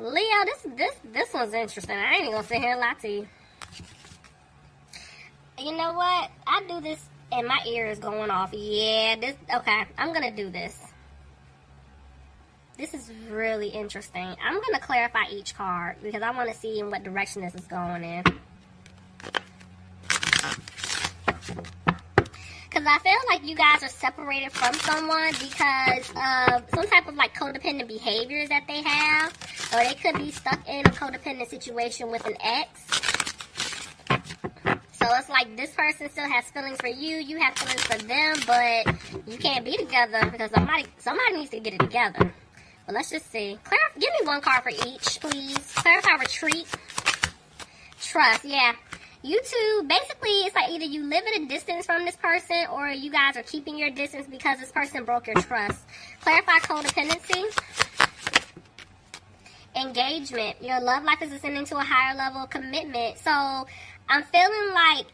Leo, this one's interesting. I ain't even gonna sit here and lie to you. You know what? I do this and my ear is going off. Yeah, okay, I'm gonna do this. This is really interesting. I'm gonna clarify each card because I want to see in what direction this is going in. Because I feel like you guys are separated from someone because of some type of like codependent behaviors that they have. Or they could be stuck in a codependent situation with an ex. So it's like this person still has feelings for you. You have feelings for them, but you can't be together because somebody needs to get it together. But let's just see. Give me one card for each, please. Clarify retreat. Trust, yeah. You two, basically, it's like either you live at a distance from this person or you guys are keeping your distance because this person broke your trust. Clarify codependency. Engagement. Your love life is ascending to a higher level of commitment. So, I'm feeling like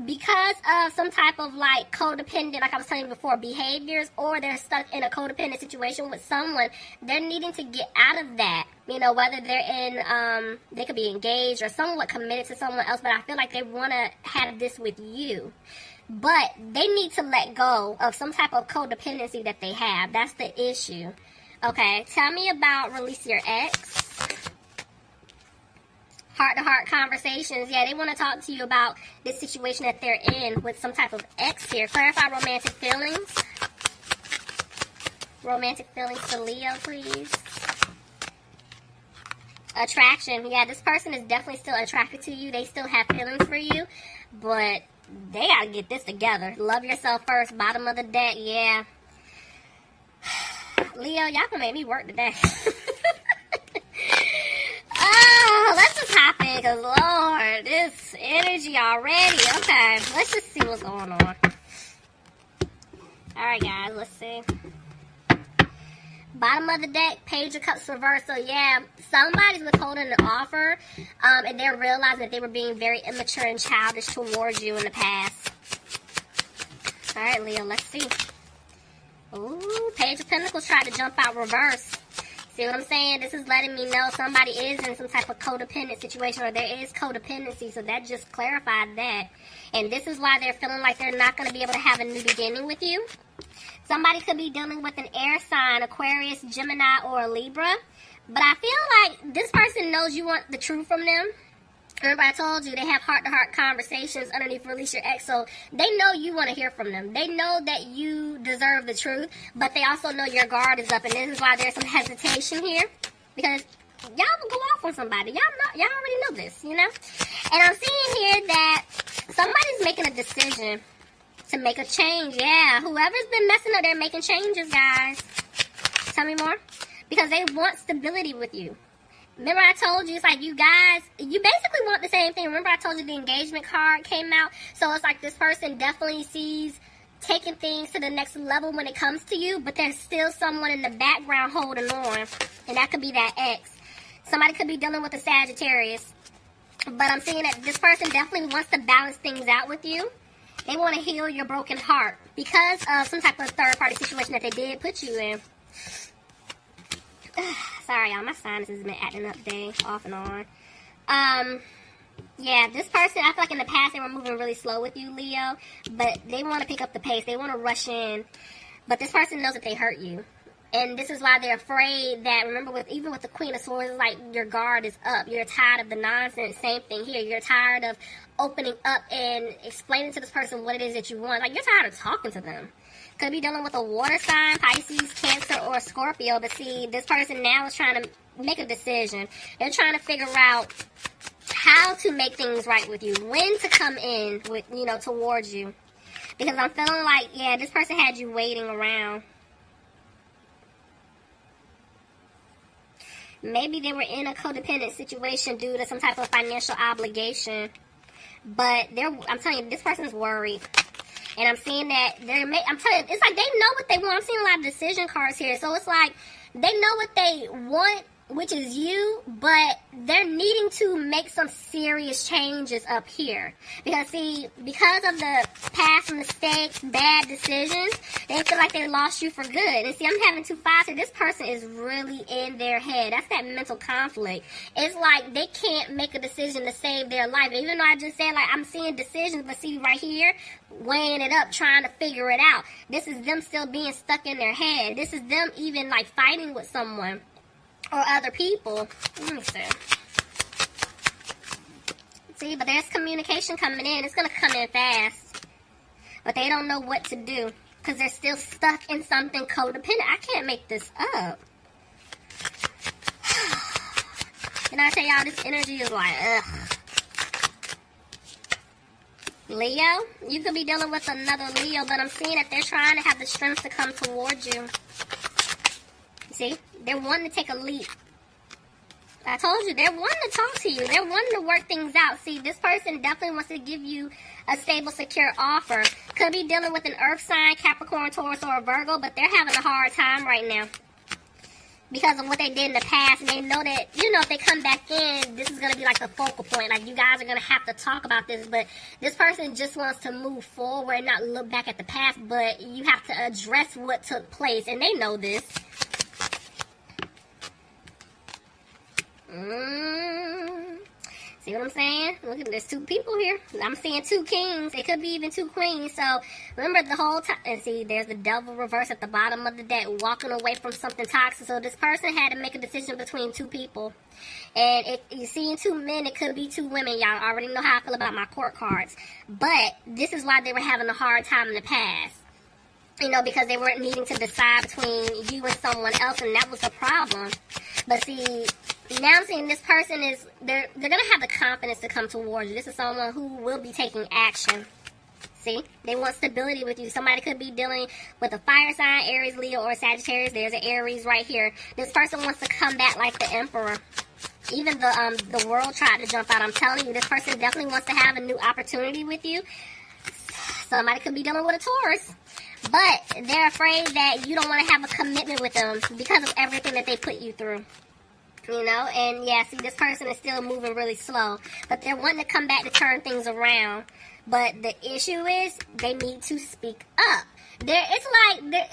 because of some type of like codependent, like I was telling you before, behaviors, or they're stuck in a codependent situation with someone, they're needing to get out of that. You know, whether they're in, they could be engaged or somewhat committed to someone else, but I feel like they want to have this with you. But they need to let go of some type of codependency that they have. That's the issue. Okay, tell me about release your ex. Heart-to-heart conversations. Yeah, they want to talk to you about this situation that they're in with some type of ex here. Clarify romantic feelings. Romantic feelings for Leo, please. Attraction. Yeah, this person is definitely still attracted to you. They still have feelings for you, but they got to get this together. Love yourself first. Bottom of the deck. Yeah. Leo, y'all can make me work today. Let's just hop in, because, Lord, this energy already. Okay, let's just see what's going on. Alright, guys, let's see. Bottom of the deck, Page of Cups reversed. So, yeah, somebody's withholding an offer, and they're realizing that they were being very immature and childish towards you in the past. Alright, Leo, let's see. Ooh, Page of Pentacles tried to jump out reverse. See what I'm saying? This is letting me know somebody is in some type of codependent situation, or there is codependency, so that just clarified that. And this is why they're feeling like they're not going to be able to have a new beginning with you. Somebody could be dealing with an air sign, Aquarius, Gemini, or a Libra. But I feel like this person knows you want the truth from them. Remember I told you they have heart-to-heart conversations underneath release your ex, so they know you want to hear from them. They know that you deserve the truth, but they also know your guard is up, and this is why there's some hesitation here, because y'all will go off on somebody. Y'all already know this, you know? And I'm seeing here that somebody's making a decision to make a change. Yeah, whoever's been messing up, they're making changes, guys. Tell me more. Because they want stability with you. Remember I told you, it's like you guys, you basically want the same thing. Remember I told you the engagement card came out? So it's like this person definitely sees taking things to the next level when it comes to you, but there's still someone in the background holding on. And that could be that ex. Somebody could be dealing with a Sagittarius. But I'm seeing that this person definitely wants to balance things out with you. They want to heal your broken heart because of some type of third-party situation that they did put you in. Sorry, y'all. My sinuses have been acting up today, off and on. Yeah, this person, I feel like in the past they were moving really slow with you, Leo. But they want to pick up the pace. They want to rush in. But this person knows that they hurt you. And this is why they're afraid that, remember, even with the Queen of Swords, it's like your guard is up. You're tired of the nonsense. Same thing here. You're tired of opening up and explaining to this person what it is that you want. Like, you're tired of talking to them. Could be dealing with a water sign, Pisces, Cancer, or Scorpio. But see, this person now is trying to make a decision. They're trying to figure out how to make things right with you. When to come in with, towards you. Because I'm feeling like, yeah, this person had you waiting around. Maybe they were in a codependent situation due to some type of financial obligation. But I'm telling you, this person's worried. And I'm seeing that I'm telling you, it's like they know what they want. I'm seeing a lot of decision cards here. So it's like they know what they want, which is you, but they're needing to make some serious changes up here. Because see, because of the past mistakes, bad decisions, they feel like they lost you for good. And see, I'm having 2 5s here. This person is really in their head. That's that mental conflict. It's like they can't make a decision to save their life. Even though I just said, like, I'm seeing decisions, but see right here, weighing it up, trying to figure it out. This is them still being stuck in their head. This is them even, like, fighting with someone or other people. Let me see. See, but there's communication coming in. It's going to come in fast. But they don't know what to do because they're still stuck in something codependent. I can't make this up. And I tell y'all, this energy is like, ugh. Leo, you could be dealing with another Leo, but I'm seeing that they're trying to have the strength to come towards you. See? They're wanting to take a leap. I told you, they're wanting to talk to you. They're wanting to work things out. See, this person definitely wants to give you a stable, secure offer. Could be dealing with an earth sign, Capricorn, Taurus, or a Virgo, but they're having a hard time right now because of what they did in the past. And they know that, you know, if they come back in, this is going to be like the focal point. Like, you guys are going to have to talk about this. But this person just wants to move forward and not look back at the past. But you have to address what took place. And they know this. See what I'm saying? Look at, there's 2 people here. I'm seeing 2 kings. It could be even 2 queens. So remember the whole time. And see, there's the devil reverse at the bottom of the deck, walking away from something toxic. So this person had to make a decision between 2 people. And if you're seeing 2 men, it could be 2 women. Y'all already know how I feel about my court cards. But this is why they were having a hard time in the past. You know, because they weren't needing to decide between you and someone else, and that was the problem. But see, now I'm seeing this person is, they're going to have the confidence to come towards you. This is someone who will be taking action. See? They want stability with you. Somebody could be dealing with a fire sign, Aries, Leo, or Sagittarius. There's an Aries right here. This person wants to come back like the Emperor. Even the world tried to jump out. I'm telling you, this person definitely wants to have a new opportunity with you. Somebody could be dealing with a Taurus. But they're afraid that you don't want to have a commitment with them because of everything that they put you through. You know? And yeah, see, this person is still moving really slow. But they're wanting to come back to turn things around. But the issue is they need to speak up. It's like,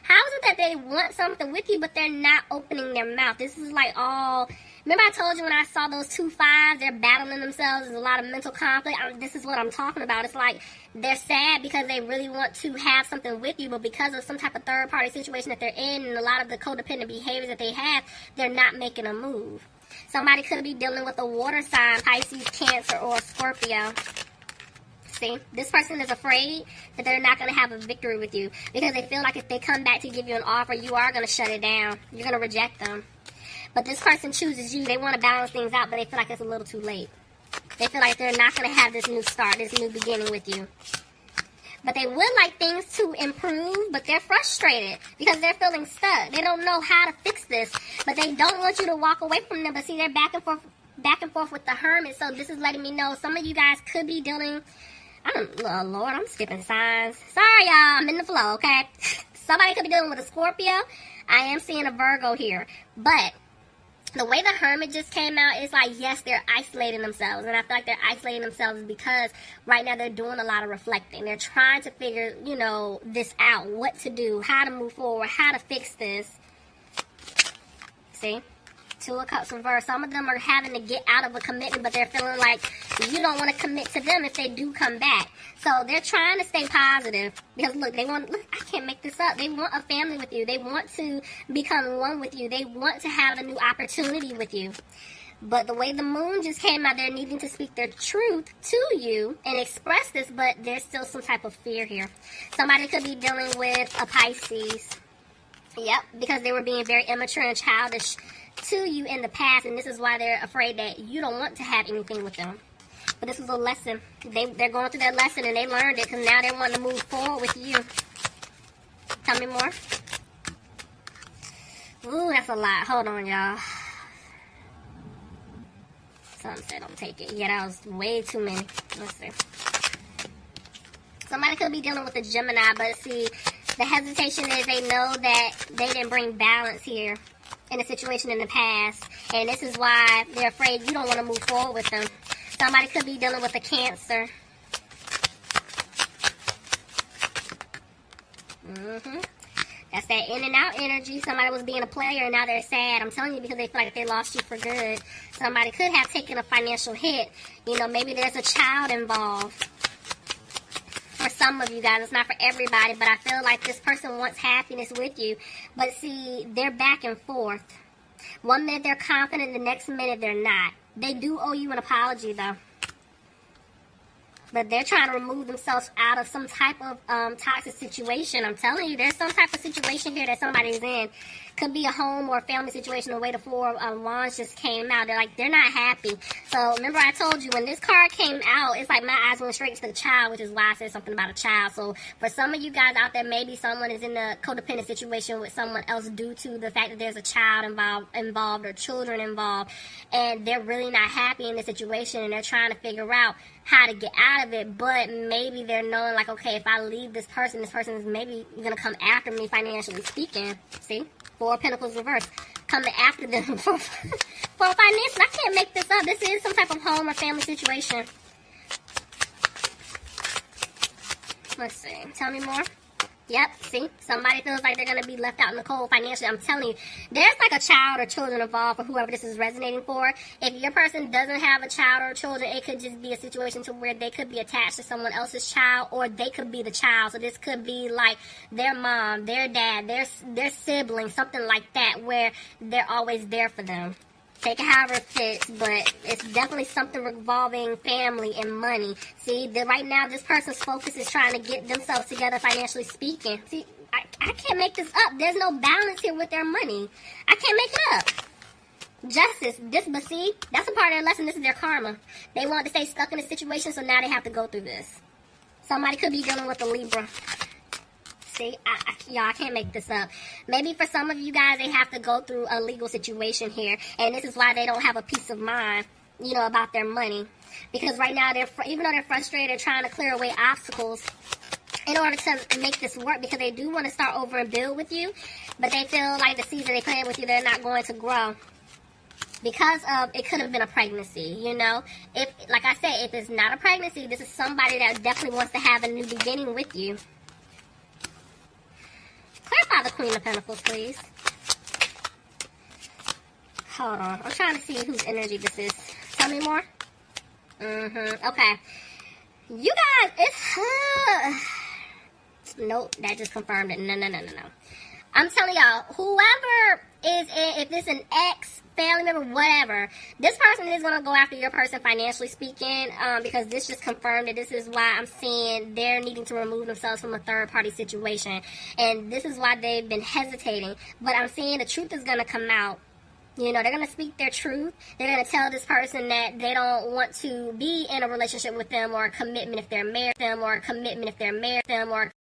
how is it that they want something with you, but they're not opening their mouth? This is like all... Remember I told you when I saw those 2 5s, they're battling themselves. There's a lot of mental conflict. This is what I'm talking about. It's like they're sad because they really want to have something with you, but because of some type of third-party situation that they're in and a lot of the codependent behaviors that they have, they're not making a move. Somebody could be dealing with a water sign, Pisces, Cancer, or Scorpio. See, this person is afraid that they're not going to have a victory with you because they feel like if they come back to give you an offer, you are going to shut it down. You're going to reject them. But this person chooses you. They want to balance things out, but they feel like it's a little too late. They feel like they're not going to have this new start, this new beginning with you. But they would like things to improve, but they're frustrated because they're feeling stuck. They don't know how to fix this, but they don't want you to walk away from them. But see, they're back and forth with the Hermit. So this is letting me know some of you guys could be dealing... oh, Lord, I'm skipping signs. Sorry, y'all. I'm in the flow, okay? Somebody could be dealing with a Scorpio. I am seeing a Virgo here. But... the way the Hermit just came out is like, yes, they're isolating themselves. And I feel like they're isolating themselves because right now they're doing a lot of reflecting. They're trying to figure, you know, this out. What to do, how to move forward, how to fix this. See? 2 of Cups reversed. Some of them are having to get out of a commitment, but they're feeling like you don't want to commit to them if they do come back. So they're trying to stay positive because look, I can't make this up. They want a family with you. They want to become one with you. They want to have a new opportunity with you. But the way the moon just came out, they're needing to speak their truth to you and express this, but there's still some type of fear here. Somebody could be dealing with a Pisces. Yep, because they were being very immature and childish to you in the past, and this is why they're afraid that you don't want to have anything with them. But this was a lesson. They're going through their lesson, and they learned it, because now they want to move forward with you. Tell me more. Ooh, that's a lot. Hold on, y'all. Something said don't take it. Yeah, that was way too many. Let's see. Somebody could be dealing with a Gemini, but see, The hesitation is they know that they didn't bring balance here in a situation in the past. And this is why they're afraid you don't want to move forward with them. Somebody could be dealing with a Cancer. That's that in and out energy. Somebody was being a player and now they're sad. I'm telling you, because they feel like they lost you for good. Somebody could have taken a financial hit. You know, maybe there's a child involved. For some of you guys, it's not for everybody, but I feel like this person wants happiness with you. But see, they're back and forth. One minute they're confident, the next minute they're not. They do owe you an apology, though. But they're trying to remove themselves out of some type of toxic situation. I'm telling you, there's some type of situation here that somebody's in. Could be a home or a family situation. The way the Four of Wands just came out, they're not happy. So remember I told you, when this card came out, it's like my eyes went straight to the child, which is why I said something about a child. So for some of you guys out there, maybe someone is in a codependent situation with someone else due to the fact that there's a child involved or children involved, and they're really not happy in the situation, and they're trying to figure out how to get out of it. But maybe they're knowing, like, okay, if I leave this person is maybe going to come after me financially speaking. See? Four of Pentacles reversed. Coming after them for finance. I can't make this up. This is some type of home or family situation. Let's see. Tell me more. Yep, see? Somebody feels like they're going to be left out in the cold financially. I'm telling you, there's like a child or children involved for whoever this is resonating for. If your person doesn't have a child or children, it could just be a situation to where they could be attached to someone else's child, or they could be the child. So this could be like their mom, their dad, their sibling, something like that, where they're always there for them. Take it however it fits, but it's definitely something revolving family and money. See, right now this person's focus is trying to get themselves together financially speaking. See, I can't make this up. There's no balance here with their money. I can't make it up. Justice. But see, that's a part of their lesson. This is their karma. They want to stay stuck in a situation, so now they have to go through this. Somebody could be dealing with a Libra. See, y'all, I can't make this up. Maybe for some of you guys, they have to go through a legal situation here, and this is why they don't have a peace of mind, you know, about their money. Because right now, even though they're frustrated, they're trying to clear away obstacles in order to make this work, because they do want to start over and build with you, but they feel like the seeds that they plant with you, they're not going to grow. Because of, it could have been a pregnancy, you know. If, like I said, if it's not a pregnancy, this is somebody that definitely wants to have a new beginning with you. Clarify the Queen of Pentacles, please. Hold on. I'm trying to see whose energy this is. Tell me more. Okay. You guys, it's... Nope, that just confirmed it. No. I'm telling y'all, whoever is in, if it's an ex, family member, whatever, this person is going to go after your person financially speaking, because this just confirmed it. This is why I'm seeing they're needing to remove themselves from a third-party situation. And this is why they've been hesitating. But I'm seeing the truth is going to come out. You know, they're going to speak their truth. They're going to tell this person that they don't want to be in a relationship with them, or a commitment if they're married to them, or a commitment if they're married to them, or